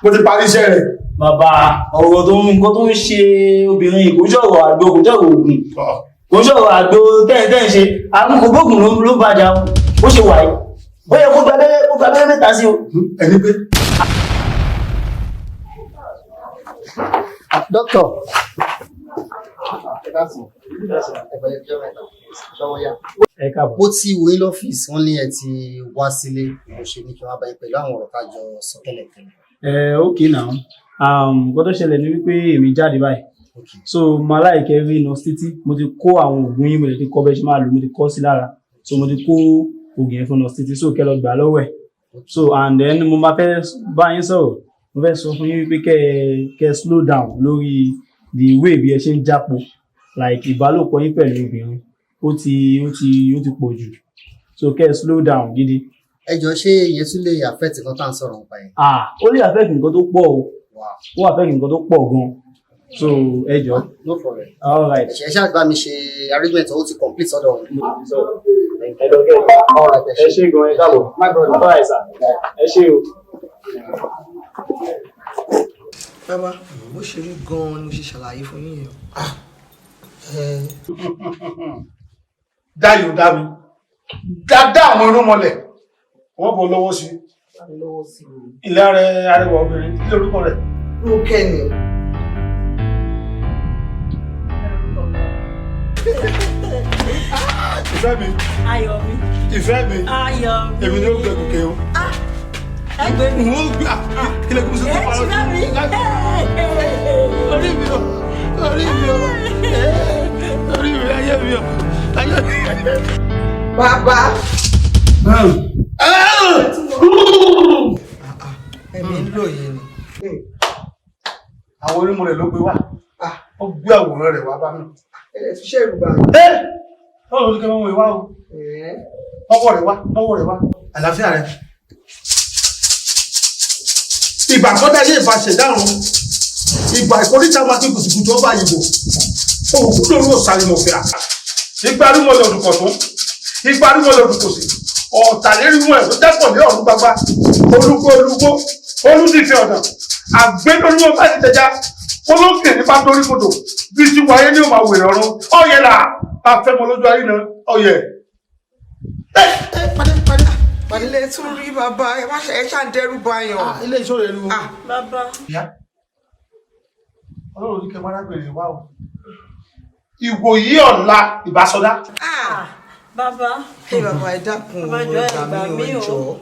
mo ti parí iṣẹ́ rẹ̀. Bàbá ọ̀rọ̀ tó ń ṣe obìnrin kò jọ̀rọ̀ àgbo kò jọ̀rọ̀ ògùn kò jọ̀rọ̀ àgbo tẹ́ẹ̀ ṣe àwọn ògbógun ló bàjá ó ṣe wà yìí ó yẹ kó gbàgbẹ́rẹ́ mẹ́ta sí o. ẹni pé. Dókítà. Bó ti wòye lọ́fíìsì wọ́n ní ẹ ti wá sílé mo ṣe ní kí wọ́n bá yín pẹ̀lú àwọn ọ̀rọ̀ tá a jọ sọ tẹ́lẹ̀ tẹ́lẹ̀. Okay now nǹkan tó ṣẹlẹ̀ ni wípé èmi jáde báyìí so mo aláìkẹ́ rí nọ́ọ̀sì títí mo ti kó àwọn oògùn yín mo ti kọ́ bẹ́ẹ̀ ṣe máa lò mo ti kọ́ sí lára so mo ti kó oògùn yẹn fún nọ́ọ̀sì títí so kẹ́ lọ gbà lọ́wọ́ ẹ̀ so and then mo máa fẹ́ bá yín sọ̀rọ̀ mo fẹ́ sọ fún yín wípé kẹ́ slow down lórí the way bí ẹ ṣe ń jápo like ìbálòpọ̀ yín pẹ̀lú obìnrin ó ti pọ̀ jù so kẹ́ slow down gidi. Ẹ jọ ṣé iye tún lè affect nǹkan tá à ń sọ̀rọ̀ nípa yẹn. Ó lè affect nǹkan tó pọ̀ o ó affect nǹkan tó pọ̀ gan so ẹ jọ. No problem. All right. ẹ ṣáà bá mi ṣe arrangement ó ti complete sọ́dọ̀ wọn. Ẹ ṣé gan ẹ káàbọ̀. My brother. Bye sir. Ẹ ṣé o. Bàbá bó ṣe rí gan-an ni mo ṣe ṣàlàyé fún yín yẹn. Dáyò dá mi dáadáa àwọn irúnmọlẹ̀ wọ́n bọ̀ lọ́wọ́ sí ilé arẹwà obìnrin ilé orúkọ rẹ̀. Rónkẹ́ ni. Ìfẹ́ mi. Ayọ̀ mi. Ìfẹ́ mi. Ayọ̀ mi. Èmi ni ó gbẹ gòkè o. Ẹgbẹ́ mi. Mo gbé kílẹ̀ kúrú sí tó parọ́. Orí mi o. Orí mi o. Orí mi ayé mi o. Ayé mi. Bàbá. Ẹ̀mí ń lò yìí ni. Àwọn onímọ̀ rẹ̀ ló gbé wá. Ó gbé àwòrán rẹ̀ wá bá mi. Ẹ fi ṣe ìrùbà. Báwo ló kẹ́ mọ́ ìwá o? Ọwọ́ rẹ̀ wá. Àlàáfíà rẹ̀. Ìgbà tó dáyé ìbá ṣẹ̀dáhùn. Ìgbà ìkórìtà máa ti kùtùkùtù ọba ìbò. Òkú lórí òsàlẹ̀ mọ̀fẹ́ àkà. Ìgbà rúmọ̀lẹ̀ òdùkọ̀ tó. Ìgbà rúmọ̀lẹ̀ òdùkọ̀ sí. Ọ̀tàlérímú ẹ̀ tó dẹ́pọ̀ ní ọ̀run gbagba. Olúgbó olúdìfẹ́ ọ̀nà. Àgbélóríwọ̀ bá ti tẹja. Olókè nípa torí kodò. Bí ti wáyé ní òmà wèrè ọ̀run. Ọ̀yẹ̀ là. A fẹ́ mọ lójú ayé náà. Ọ̀yẹ̀. Padà ilé tún rí bàbá ẹ má ṣe ẹ ṣáà dẹ́rù báyọ̀. Ilé ìṣòro ẹ̀rú. Bàbá. Ìyá. Ọlọ́run ní kẹ́ máa rágbèrè wá o. Ìwòyí ọ̀la ìbásọdá. Bàbá. Ẹ bàbá ẹ dákun Bàbá jọ̀ọ́ ẹ gbà mí o.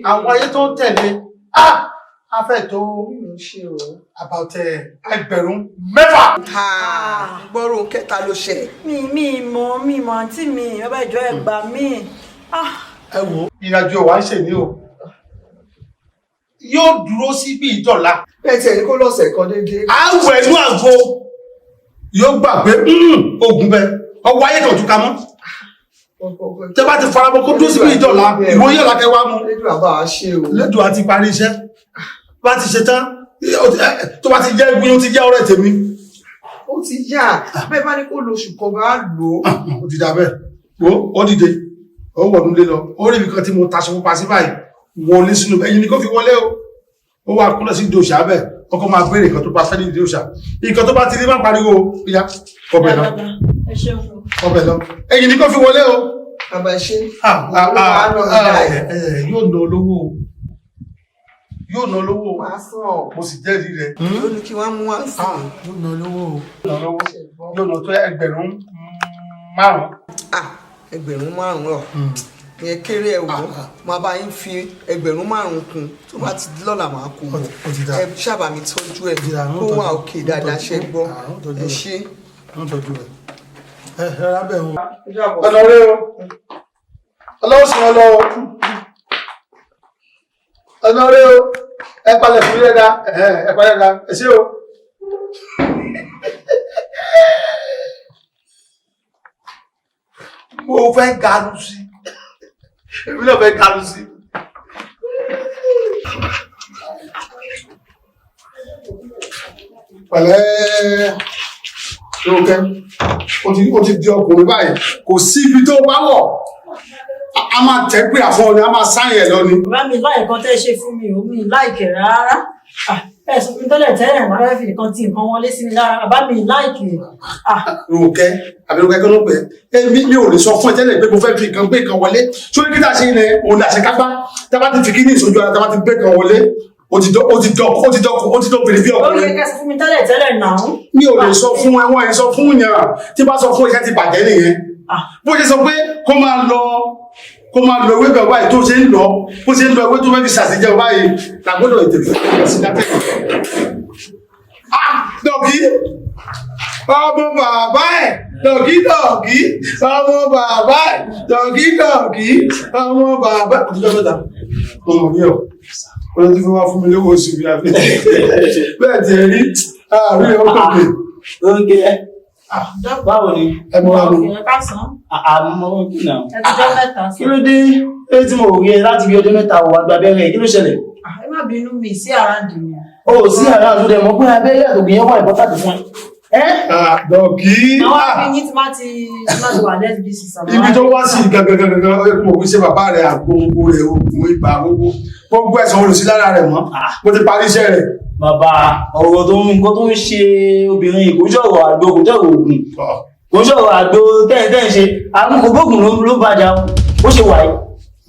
Àwọn ayé tó ń tẹ̀lé. A fẹ́ tó about ẹgbẹ̀rún mẹ́fà. Gbọ́rọ̀ kẹta ló ṣe. Mi mọ̀ àǹtí mi bàbá jọ̀ọ́ ẹ gbà mí. Ẹ wo ìrìnàjò wa ń ṣe ní o. Yóò dúró sí bí ìjọ̀la. Bẹ́ẹ̀ tí ẹni kó lọ́sẹ̀ kan déédéé. Àwọ̀ ẹ̀lú àgbo yóò gbà pé ogun bẹ ọwọ́ ayé tó tún ka mọ́. Tẹ́ bá ti farabọ́ kó dúró sí bí ìjọ̀la ìwòye ọ̀la kẹwàá mú. Lédùn àbá a ṣe o. Lédùn àti parí iṣẹ́. Bá ti ṣe tán tó bá ti jẹ́ ìgbín ó ti jẹ́ ọ̀rẹ́ tèmi. Ó ti yá bẹ́ẹ̀ bá ní kó lo oṣù kan bá lò ó. Ó ti dà bẹ́ẹ̀. Ó dìde. Ó wọ̀nú lé lọ. Ó rí nǹkan tí mo taṣọ pupa sí báyìí. Wọlé sínú ẹyin ni kó fi wọlé o. Ó wà kúnlẹ̀ sí ìdí òṣà bẹ́ẹ̀. Ọkọ̀ máa béèrè nǹkan tó bá fẹ́ ní ìdí òṣà. Nǹkan tó bá ti rí má pariwo ìyá. Ọbẹ̀ lọ. Ọbẹ̀ lọ. Ẹyin ni kó fi wọlé o. Bàbá ẹ ṣe. Yóò ná olówó o. Yóò ná olówó o. Wàá sàn. Mo sì jẹ́rìí rẹ̀. Ó ní kí wọ́n mú wá sí. Yóò ná olówó o. Yóò ná tó ẹgbẹ̀rún márùn-ún. Ẹgbẹ̀rún márùn-ún yẹn kéré ẹ wò máa bá yín fi ẹgbẹ̀rún márùn-ún kún tó bá ti lọ́la máa kó bọ̀ ẹ ṣábà mi tọ́jú ẹ kó wà òkè dáadáa ṣe gbọ́ ẹ ṣe. Ẹ rábẹ̀ o. Ọ̀nà rẹ o. Ọlọ́wọ́ sì wọ́n lọ o. Ọ̀nà rẹ o. Ẹ palẹ̀ fún ilé dá. Ẹ palẹ̀ dá. Ẹ ṣé o. Mo fẹ́ ganu sí. Èmi náà fẹ́ ganu sí. Pẹ̀lẹ́ Rónkẹ́, ó ti di ọkùnrin báyìí, kò sí ibi tó bá wọ̀. a máa tẹ́ pé àfọ́ ni a máa sáyìn ẹ̀ lọ ni. bàbá mi láì kan tẹ́ ṣe fún mi ò mi láìkẹ̀ rárá ẹ sọ fún mi tẹ́lẹ̀ tẹ́lẹ̀ máa fẹ́ fi nǹkan tí nǹkan wọlé sí mi lára bàbá mi láìkẹ̀. Rónkẹ́ àbẹ̀rùkẹ́ kí ló pẹ́ mi ò lè sọ fún ẹ tẹ́lẹ̀ pé mo fẹ́ fi nǹkan gbé kan wọlé sórí kí tá a ṣe ilẹ̀ òun làṣẹ kápá tá a bá ti fi kí ní ìsojú ara tá a bá ti gbé kan wọlé ó ti dọ́ bèrè bí ọkùnrin. ó yẹ kẹ́ sọ fún mi tẹ́lẹ̀ náà. mi ò lè sọ fún ẹ wọ́n ẹ sọ fún yàn tí bá sọ fún iṣẹ́ ti bàjẹ́ nìyẹn bó ṣe sọ pé kó máa lọ ewé bẹ̀ báyìí tó ṣe ń lọ bó ṣe ń lọ ewé tó fẹ́ fi ṣàṣejẹ báyìí làgbọ́dọ̀ ètò ìfẹ́ sí dátẹ́. Dọ̀gí ọmọ bàbá ẹ̀ dọ̀gí ọmọ bàbá ẹ̀ dọ̀gí ọmọ bàbá ẹ̀. ọjọ́ mẹ́ta ọmọ mi ọ̀ wọ́n ti fi wá fún mi lówó oṣù bí abẹ́ bẹ́ẹ̀ tí ẹ rí àárín ọkọ̀ọ̀kẹ́ Rónkẹ́ báwo ni ẹmọ wa ló àmọ́ kí náà kí ló dé tí mo rí ẹ láti bí ọjọ́ mẹ́ta wà gba abẹ́rẹ́ kí ló ṣẹlẹ̀. ẹ má bínú mi sí àràǹdì mi. o sí àràǹdì rẹ mọ̀ pé abẹ́rẹ́ àtòkè yẹn wà ìbọ́tàdì fún ẹ. Dọ̀gí àwọn akínyìn tí máa ti wà lẹ́sbí sísá. ibi tó wá sí gangan mo fi ṣe bàbá rẹ̀ àgbóngbó rẹ̀ ogun ibà gbogbo ẹ̀sán olùsí lára rẹ̀ mọ́ mo ti parí iṣẹ́ rẹ̀. Bàbá ọ̀rọ̀ tó ń ṣe obìnrin kò ṣọ̀rọ̀ àgbo kò ṣọ̀rọ̀ ògùn kò ṣọ̀rọ̀ àgbo tẹ́ẹ̀ ṣe àgùnkò gbóògùn ló bàjá ó ṣe wáyé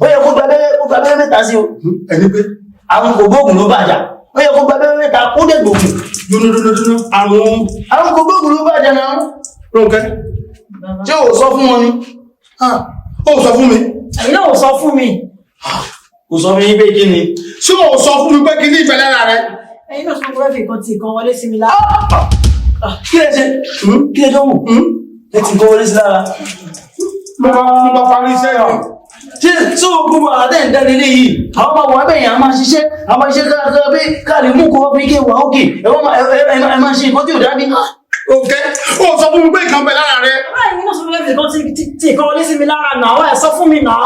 ó yẹ kó gba abẹ́rẹ́ mẹ́ta sí o. ẹni pé àgùnkò gbóògùn ló bàjá ó yẹ kó gba abẹ́rẹ́ mẹ́ta ó dẹ̀ gbòògùn. dúnú àgùnkò gbóògùn ló bàjá náà. Rónkẹ́ ṣé o sọ fún wọn ni. ó sọ fún mi. ẹ̀yin náà ò sọ fún mi. kò sọ fún yín pé kí ni. ṣé o sọ fún mi pé kí ní ìfẹ́ lára rẹ. ẹ̀yin náà sọ fún mi pé nǹkan tí nǹkan wọlé sí mi lára. kí lè ṣe kí lè dánwò ẹ ti kọ́ wọlé sí lára. mo bá parí iṣẹ́ yọ. ṣé tí o gbogbo àtẹ̀ ń dẹ́ni lé yìí àwọn ọmọ àwọn abẹ́yẹn a máa ṣiṣẹ́ káàkiri bí káàlì mú kó fi ké wà ókè ẹ máa ṣe nǹkan tí ò dá ní. Rónkẹ́ ó sọ fún mi pé nǹkan bẹ lára rẹ. ẹ̀yin náà sọ fún mi pé nǹkan tí nǹkan wọlé sí mi lára náà ẹ sọ fún mi náà.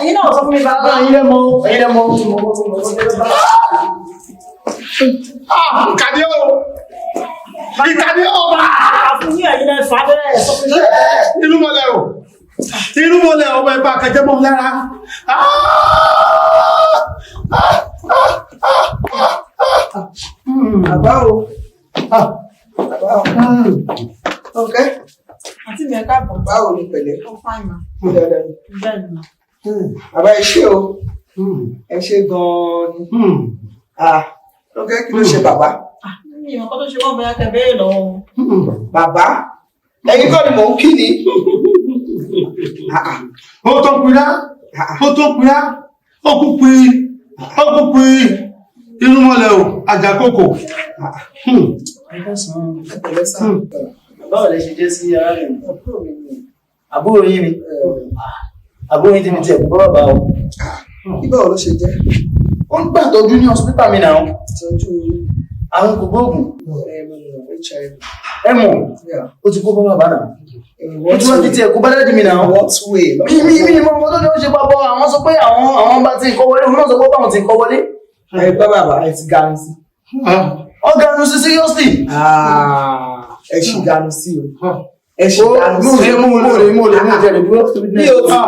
ẹ̀yin náà sọ fún mi bàbá. ẹ̀yin lẹ mọ̀ ìkàdé o àfún yín ẹ̀yin náà fà á bẹ́rẹ̀ sọ fún mi. inú mọ́lẹ̀ ọmọ ẹ̀bá akẹ́jẹ́ mọ́ lára. Bàbá o. Rónkẹ́. àti mi ẹ̀ka bọ̀. Báwo ni pẹ̀lẹ́? ó fáìn ma. Dáadáa ni. bẹ́ẹ̀ ni ma. Bàbá ẹ ṣé o. Ẹ ṣé gan-an ni. Rónkẹ́ kí ló ṣe bàbá? mi ìmọ̀ kọ́ tó ṣe wọ́n bóyá kẹ́ bẹ́ẹ̀ lọ. Bàbá ẹ̀yin kọ́ ni mò ń kí ni. ó tó pira ó kú pé inú mọ́lẹ̀ o àjàkókò. báwo lè ṣe jẹ́ sí ara rẹ̀ àbúrò yín ni àbúrò yín ti fi tiẹ̀ kó bàbá o. Bí báwo ló ṣe jẹ́? ó ń gbàtọ́jú ní hospital mi náà Ìtọ́jú àwọn kò gbóògùn HIV. ẹ mọ̀ ó ti kó bá bàbá náà ó ti wá fi tiẹ̀ kó bá dájú mi náà. What way? mi mọ ọmọ tó ní ó ṣe papọ̀ àwọn sọ pé àwọn bá ti kọ́ wọlé òun náà sọ pé báwọn ti kọ́ wọlé. Ẹ bá bàbá ẹ ti ganu sí. ó ganu sí seriously. Ẹ ṣì ganu sí o. Ẹ ṣì ganu sí o. mo lè jẹ́ dúró. Bí o ti ta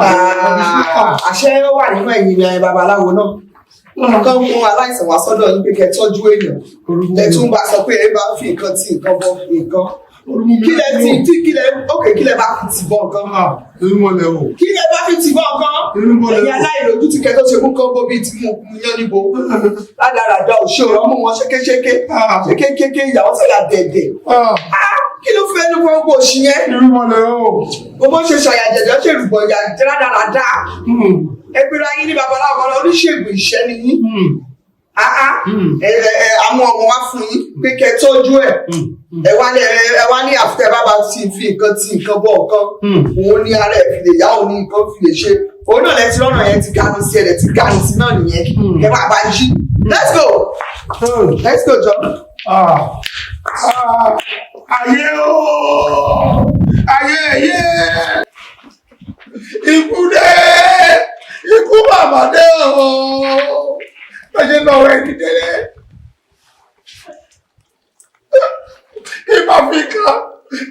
àṣẹ wà nínú ẹ̀yìn babaláwo náà. Nǹkan mú aláìsàn wá sọ́dọ̀ yín pé kẹ́ tọ́jú èèyàn. Ẹ tún bá sọ pé ẹ bá fi nǹkan tí nǹkan bọ nǹkan. Kí lẹ bá fi tì bọ nǹkan. Kí lẹ bá fi tì bọ nǹkan. Ẹ̀yin aláìlójú tí kẹ́ tó ṣe mú kán bó bíi tí mo yán níbo. Ládàradà òṣèré ọmọ wọn ṣékéṣéké. Ṣékéṣéké ìyàwó sẹ̀yà dẹ̀dẹ̀. Kí ló fẹ́ ní gbogbo òṣì yẹn? Mo mọ̀ ṣe ṣàyàjẹ̀jẹ̀ ṣèrùbọ̀ ìyà dáradára. Ẹgbẹ́ra yín ní babaláwo oníṣègùn ìṣẹ́ ni yín. Àwọn ọmọ wa fún yín pé kẹ́ tọ́jú ẹ̀. Ẹ wá ní àfikẹ́ bàbá tí fi nǹkan bọ̀ nǹkan. Òun ní ara ẹ̀ fi lè yá òun ní nǹkan fi lè ṣe. Òun náà lẹ́tí lọ́nà yẹn ti ganu sí ẹ̀rẹ̀ ti ganu sí náà nìyẹn. Ẹ máa bá yí. Let's go jọ. Ayé o! Ayé! Ikú dé! Ikú bàbá dé o! Bẹ́ẹ̀ lọ rẹ̀ dídẹ́rẹ́. Ìbá fi kan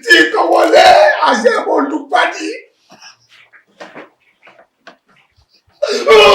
tí ìkan wọlé àṣẹ olùpàdé. Oh!